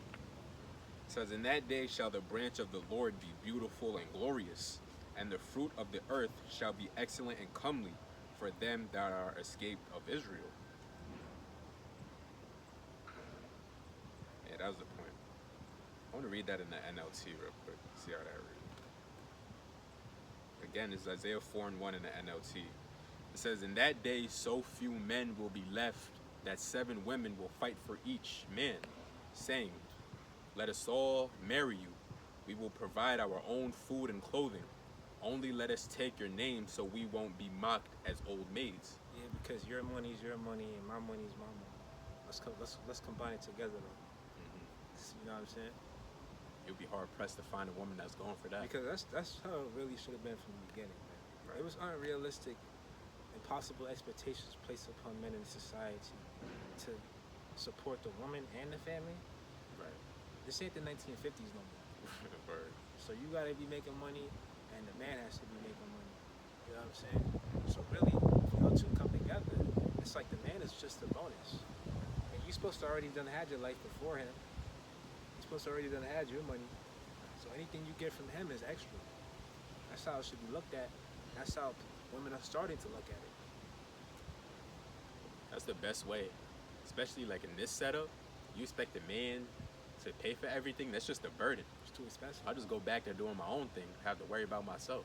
says, "In that day shall the branch of the Lord be beautiful and glorious, and the fruit of the earth shall be excellent and comely for them that are escaped of Israel." Yeah, that was the point. I want to read that in the NLT real quick. See how that reads. Again, it's Isaiah 4 and 1 in the NLT. It says, "In that day so few men will be left that 7 women will fight for each man, saying, 'Let us all marry you. We will provide our own food and clothing.' Only let us take your name so we won't be mocked as old maids. Yeah, because your money's your money and my money's my money. Let's combine it together though. Hmm. You know what I'm saying? You'll be hard pressed to find a woman that's going for that. Because that's how it really should have been from the beginning, man. Right. It was unrealistic, impossible expectations placed upon men in society to support the woman and the family. Right. This ain't the 1950s no more. Word. So you gotta be making money, and the man has to be making money. You know what I'm saying? So really, if y'all two come together, it's like the man is just a bonus. And you supposed to already done had your life before him. You're supposed to already done had your money. So anything you get from him is extra. That's how it should be looked at. That's how women are starting to look at it. That's the best way. Especially like in this setup, you expect a man to pay for everything. That's just a burden. It's too expensive. I'll just go back there doing my own thing. Have to worry about myself.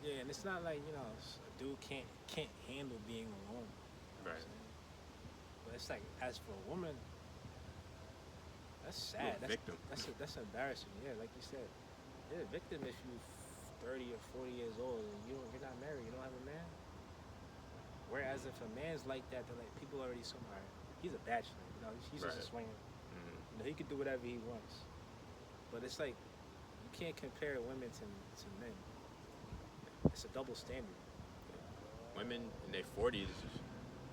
Yeah, and it's not like, a dude can't handle being alone. You know what I'm Right. saying? But it's like, as for a woman, that's You're sad. a victim. That's embarrassing. Yeah, like you said, you're a victim if you 30 or 40 years old and you're not married, you don't have a man. Whereas if a man's like that, they're like, people already assume, all right, he's a bachelor, he's just a Right. swinger. Mm-hmm. He could do whatever he wants. But it's like, you can't compare women to men. It's a double standard. Women in their 40s,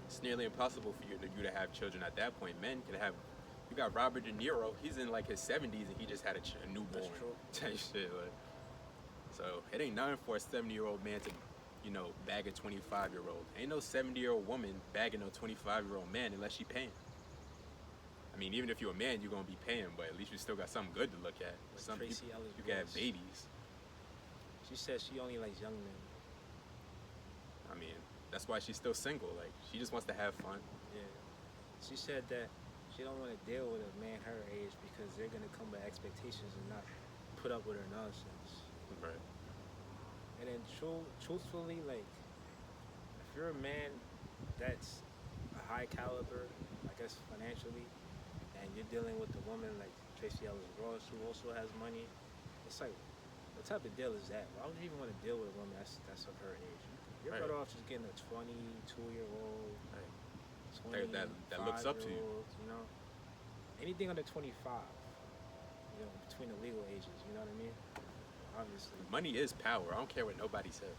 it's nearly impossible for you to have children at that point. Men can have. You got Robert De Niro. He's in like his 70s and he just had a newborn. That's true. Type shit. Like, so it ain't nothing for a 70-year-old man to, bag a 25-year-old. Ain't no 70-year-old woman bagging no 25-year-old man unless she paying. I mean, even if you're a man, you're gonna be paying, but at least you still got something good to look at. Like Some Tracy people, Ellis you can have Ross. babies. She said she only likes young men. I mean, that's why she's still single. Like, she just wants to have fun. Yeah. She said that she don't want to deal with a man her age because they're gonna come with expectations and not put up with her nonsense. Right. And then truthfully, like, if you're a man that's a high caliber, I guess financially, and you're dealing with a woman like Tracy Ellis Ross who also has money, it's like, what type of deal is that? Why would you even want to deal with a woman that's of her age? You're Right. better off just getting a 22-year-old, Right. 20, That looks up to you. Anything under 25, between the legal ages, you know what I mean? Obviously. Money is power. I don't care what nobody said.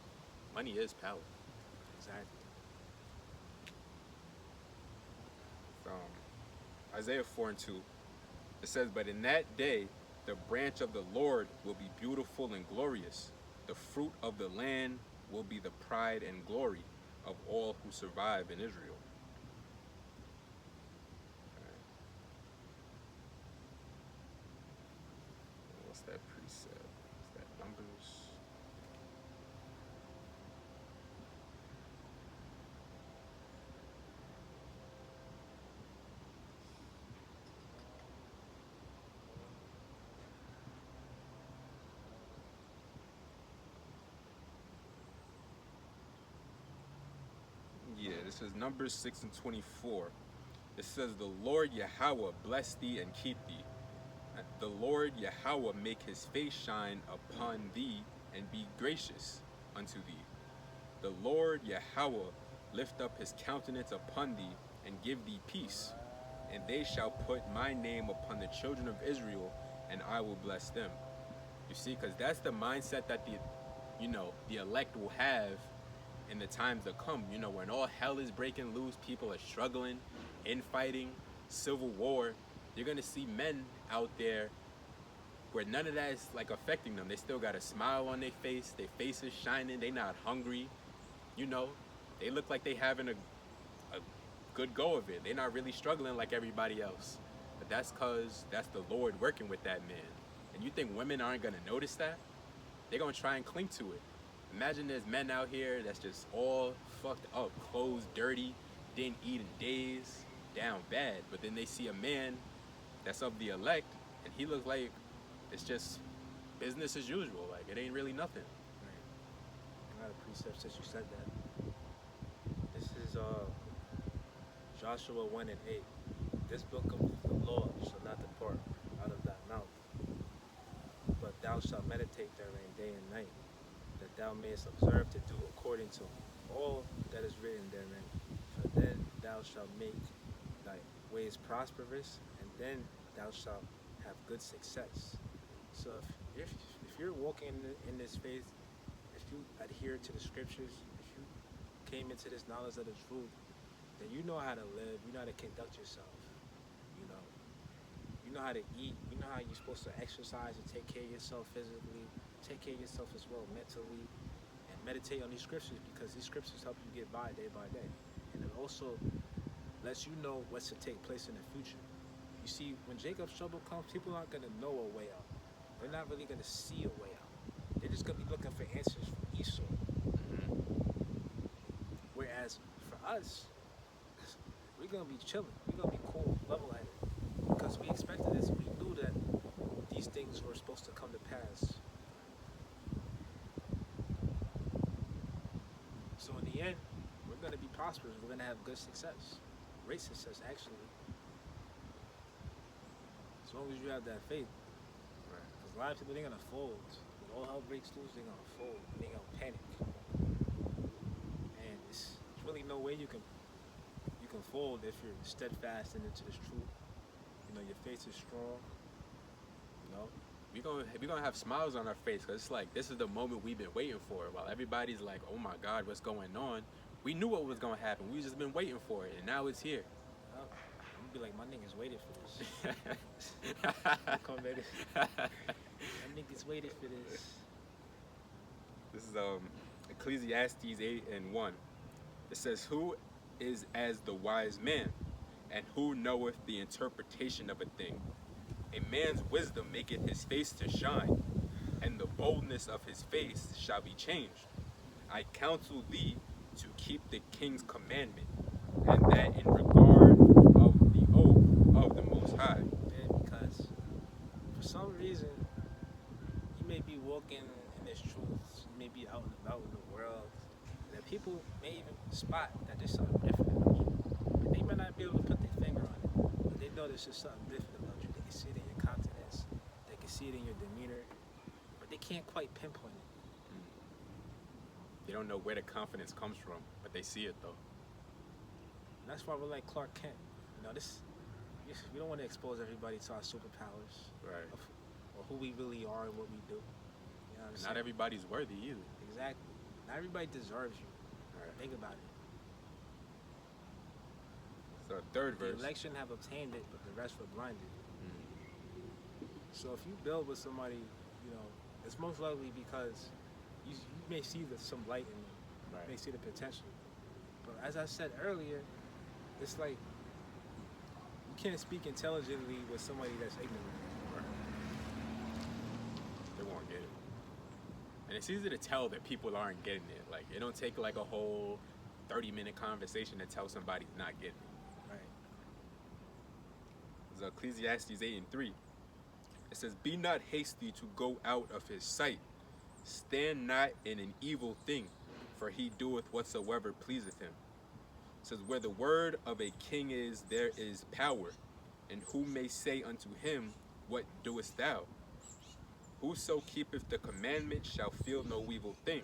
Money is power. Exactly. Isaiah 4:2. It says, "But in that day, the branch of the Lord will be beautiful and glorious. The fruit of the land will be the pride and glory of all who survive in Israel." Alright. What's that precept? Is that Numbers? Yeah, this is Numbers 6:24. It says, "The Lord Yahweh bless thee and keep thee. The Lord Yahweh make his face shine upon thee and be gracious unto thee. The Lord Yahweh lift up his countenance upon thee and give thee peace. And they shall put my name upon the children of Israel, and I will bless them." You see, because that's the mindset that the elect will have in the times to come. When all hell is breaking loose, people are struggling, infighting, civil war. You're gonna see men out there where none of that is like affecting them. They still got a smile on their face is shining, they not hungry. They look like they having a good go of it. They're not really struggling like everybody else. But that's because that's the Lord working with that man. And you think women aren't gonna notice that? They're gonna try and cling to it. Imagine there's men out here that's just all fucked up, clothes dirty, didn't eat in days, down bad. But then they see a man that's of the elect, and he looks like it's just business as usual. Like, it ain't really nothing. Right. A lot of precepts since you said that. This is Joshua 1:8. This book of the law shall not depart out of thy mouth, but thou shalt meditate therein day and thou mayest observe to do according to all that is written therein. For then thou shalt make thy ways prosperous, and then thou shalt have good success. So if you're walking in this faith, if you adhere to the scriptures, if you came into this knowledge of the truth, then you know how to live, you know how to conduct yourself, you know. You know how to eat, you know how you're supposed to exercise and take care of yourself physically, take care of yourself as well mentally, and meditate on these scriptures because these scriptures help you get by day. And it also lets you know what's to take place in the future. You see, when Jacob's trouble comes, people aren't going to know a way out. They're not really going to see a way out. They're just going to be looking for answers from Esau. Whereas for us, we're going to be chilling. We're going to be cool, level-headed. Because we expected this. We knew that these things were supposed to come to pass. So in the end, we're going to be prosperous. We're going to have good success. Great success, actually. As long as you have that faith. Because a lot of people, they're going to fold. When all hell breaks loose, they're going to fold. They're going to panic. And it's really no way you can fold if you're steadfast into this truth. You know, your faith is strong. You know, we're gonna have smiles on our face because it's like this is the moment we've been waiting for. While everybody's like, "Oh my God, what's going on?" We knew what was gonna happen. We just been waiting for it, and now it's here. I'm gonna be like, my niggas waited for this. Come back. My niggas waited for this. This is Ecclesiastes 8:1. It says, "Who is as the wise man, and who knoweth the interpretation of a thing? A man's wisdom maketh his face to shine, and the boldness of his face shall be changed. I counsel thee to keep the king's commandment, and that in regard of the oath of the Most High." Yeah, because for some reason, you may be walking in this truth, you may be out and about in the world, that people may even spot that there's something different about you. But they may not be able to put their finger on it, but they know there's just something different about you. They can see it in your countenance, they can see it in your demeanor, but they can't quite pinpoint it. They don't know where the confidence comes from, but they see it though. And that's why we're like Clark Kent. You know, we don't want to expose everybody to our superpowers, Right. or who we really are and what we do. You know what I'm saying? Not everybody's worthy either. Exactly. Not everybody deserves you. Right. Think about it. So third The verse. election have obtained it, but the rest were blinded. So if you build with somebody, you know, it's most likely because you may see some light in them. Right. You may see the potential. But as I said earlier, it's like you can't speak intelligently with somebody that's ignorant. They won't get it. And it's easy to tell that people aren't getting it. Like, it don't take like a whole 30-minute conversation to tell somebody's not getting it. Right. It's Ecclesiastes 8:3. It says, "Be not hasty to go out of his sight. Stand not in an evil thing, for he doeth whatsoever pleaseth him." It says, "Where the word of a king is, there is power. And who may say unto him, What doest thou? Whoso keepeth the commandment shall feel no evil thing.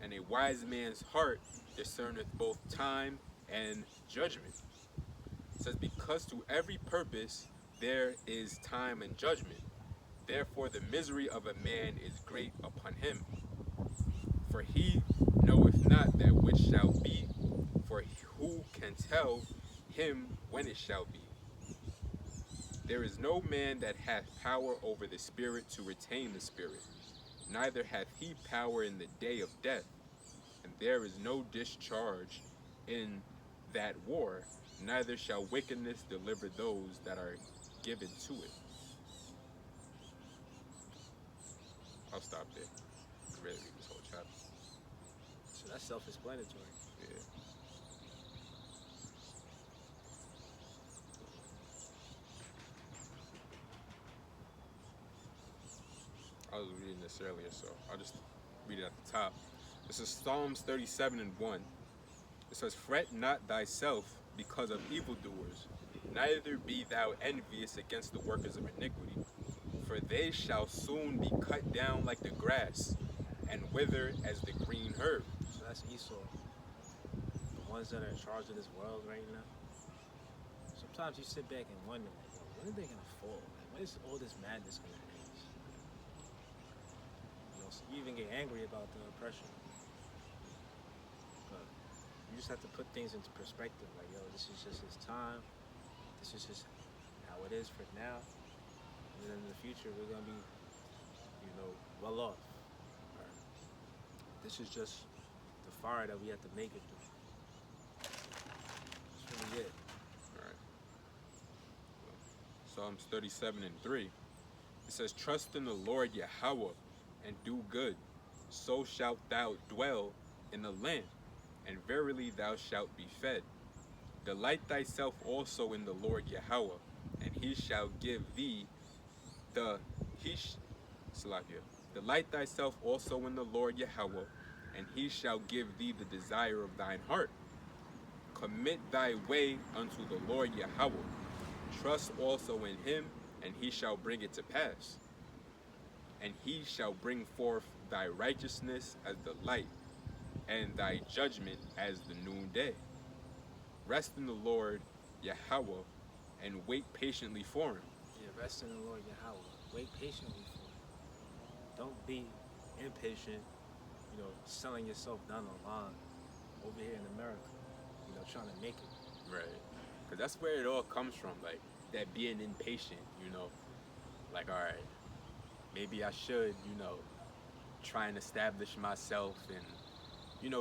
And a wise man's heart discerneth both time and judgment." It says, "Because to every purpose there is time and judgment. Therefore the misery of a man is great upon him. For he knoweth not that which shall be, for who can tell him when it shall be? There is no man that hath power over the spirit to retain the spirit, neither hath he power in the day of death. And there is no discharge in that war, neither shall wickedness deliver those that are given to it." I'll stop there. I'm ready to read this whole chapter. So that's self-explanatory. Yeah. I was reading this earlier, so I'll just read it at the top. This is Psalms 37:1. It says, "Fret not thyself because of evildoers, neither be thou envious against the workers of iniquity. For they shall soon be cut down like the grass, and wither as the green herb. So that's Esau. The ones that are in charge of this world right now. Sometimes you sit back and wonder, like, yo, when are they gonna fall? Like, when is all this madness gonna end? So you even get angry about the oppression. But you just have to put things into perspective. Like, yo, this is just his time. This is just how it is for now. And then in the future, we're gonna be, well off. Right. This is just the fire that we have to make it through. That's really it. All right. Psalms 37:3. It says, "Trust in the Lord Yahweh and do good, so shalt thou dwell in the land, and verily thou shalt be fed. Delight thyself also in the Lord Yahweh, and he shall give thee Salakia. Delight thyself also in the Lord Yahweh, and he shall give thee the desire of thine heart. Commit thy way unto the Lord Yahweh. Trust also in him, and he shall bring it to pass. And he shall bring forth thy righteousness as the light, and thy judgment as the noonday. Rest in the Lord Yahweh, and wait patiently for him." Yeah, rest in the Lord Yahweh. Wait patiently for it. Don't be impatient, selling yourself down the line over here in America, trying to make it. Right. Because that's where it all comes from, like that being impatient, Like, all right, maybe I should, try and establish myself and,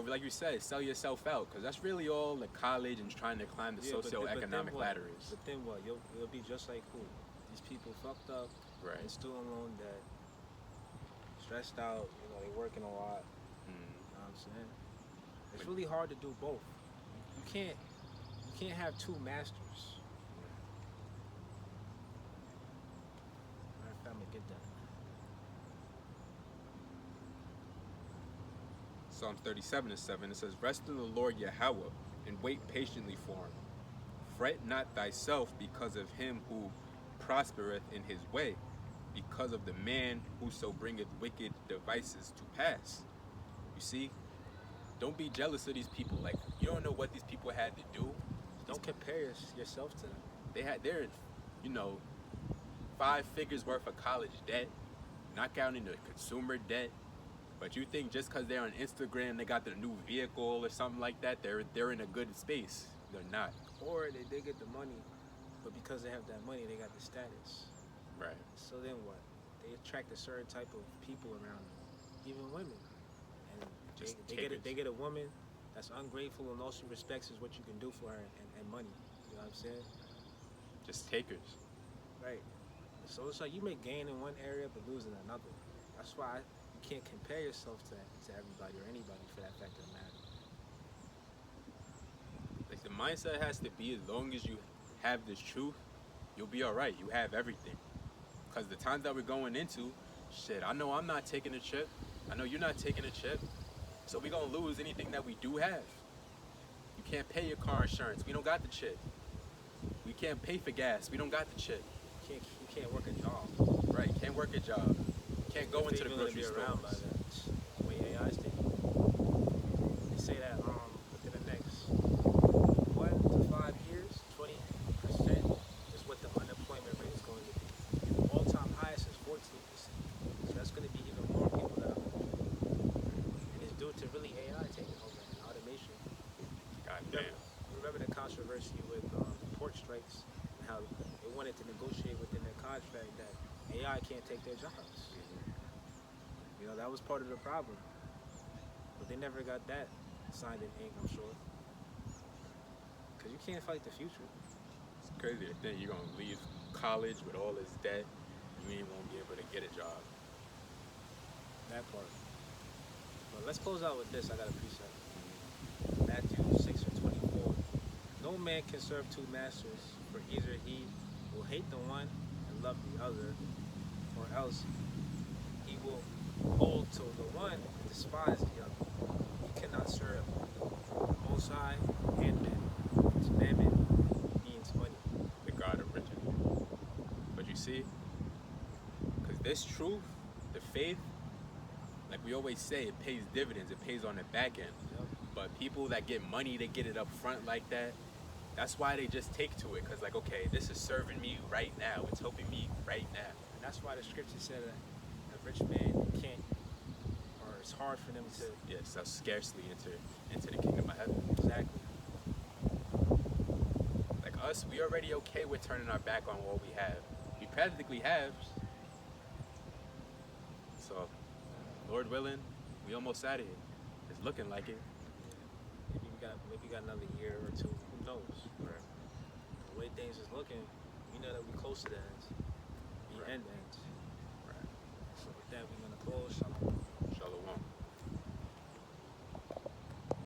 like you said, sell yourself out. Because that's really all the college and trying to climb the socioeconomic ladder is. But then what? You'll be just like who? These people fucked up, Right. and still in loan debt, stressed out, they working a lot. You know what I'm saying? It's really hard to do both. You can't have two masters. Matter of fact, I'm gonna get that. Psalms 37:7, it says, "Rest in the Lord Yahweh, and wait patiently for him. Fret not thyself because of him who prospereth in his way, because of the man whoso bringeth wicked devices to pass." You see? Don't be jealous of these people. Like, you don't know what these people had to do. Don't compare yourself to them. They're 5 figures worth of college debt, not counting the consumer debt. But you think just because they're on Instagram, they got their new vehicle or something like that, they're in a good space. They're not. Or they did get the money, but because they have that money, they got the status. Right. So then what? They attract a certain type of people around them, even women. And they get a woman that's ungrateful and all she respects is what you can do for her and money. You know what I'm saying? Just takers. Right. So it's like you may gain in one area but lose in another. That's why you can't compare yourself to everybody or anybody for that fact of the matter. Like, the mindset has to be, as long as you have this truth, you'll be all right. You have everything. Because the times that we're going into, shit, I know I'm not taking a trip. I know you're not taking a trip. So we're going to lose anything that we do have. You can't pay your car insurance. We don't got the chip. We can't pay for gas. We don't got the chip. You can't work a job. Right, can't work a job. Can't go into the grocery store. Around by that. The way AI's taking. They say that within the next 1 to 5 years, 20% is what the unemployment rate is going to be. The all-time highest is 14%. So that's going to be even more people that are and it's due to really AI taking over and automation. God damn. Remember the controversy with port strikes and how they wanted to negotiate within their contract that AI can't take their jobs. That was part of the problem. But they never got that signed in ink, I'm sure. Because you can't fight the future. It's crazy to think you're going to leave college with all this debt. You ain't won't be able to get a job. That part. But let's close out with this. I got a precept. Matthew 6:24. No man can serve 2 masters, for either he will hate the one and love the other, or else he will hold to the one and despise the other. He cannot serve the Most High and men. His mammon means money. The God of riches. But you see, because this truth, the faith, like we always say, it pays dividends. It pays on the back end. Yep. But people that get money to get it up front like that, that's why they just take to it. Cause like, okay, this is serving me right now. It's helping me right now. And that's why the scripture said that a rich man can't, or it's hard for them to. Yes, I'll scarcely enter into the kingdom of heaven. Exactly. Like us, we already okay with turning our back on what we have. We practically have. So, Lord willing, we almost out of here. It's looking like it. Maybe we got another year or two. Who knows? Right. The way things is looking, we know that we're close to the end. The Right. end ends. Right. So with that, we're gonna close.